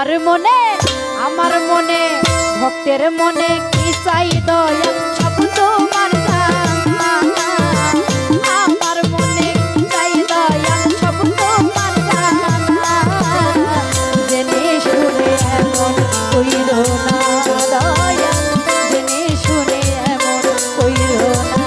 আমার মনে ভক্তের মনে কি চাই দয়াল সব তোমার জানা। আমার মনে কি চাই দয়াল সব তোমার জানা। জেনে শুনে এমন কইরো না দয়াল, জেনে শুনে এমন কইরো না।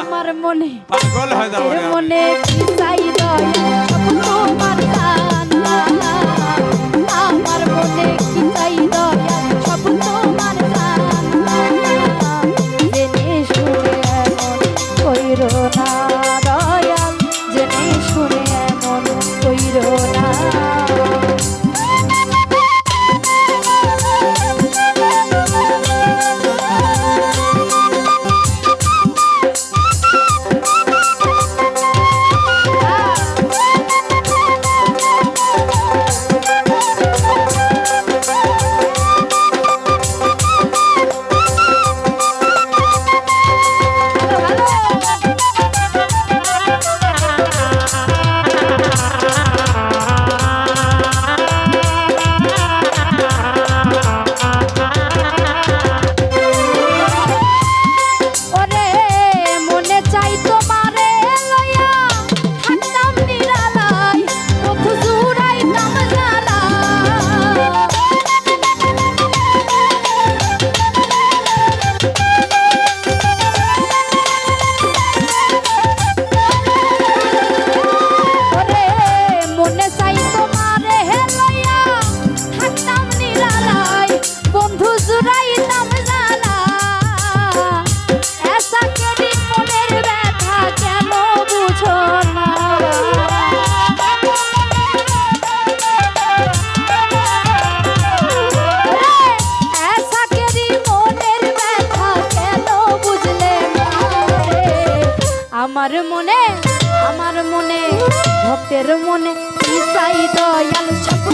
আমার মনে পাগল হয়ে যাবো রে মনে কি চাই দয়াল সব তোমার জানা। আমার মনে কি চাই দয়াল সব তোমার জানা। জেনে শুনে এমন কইরো না দয়াল, জেনে শুনে এমন কইরো না। আমার মনে ভক্তের মনে কি চাই দয়াল সব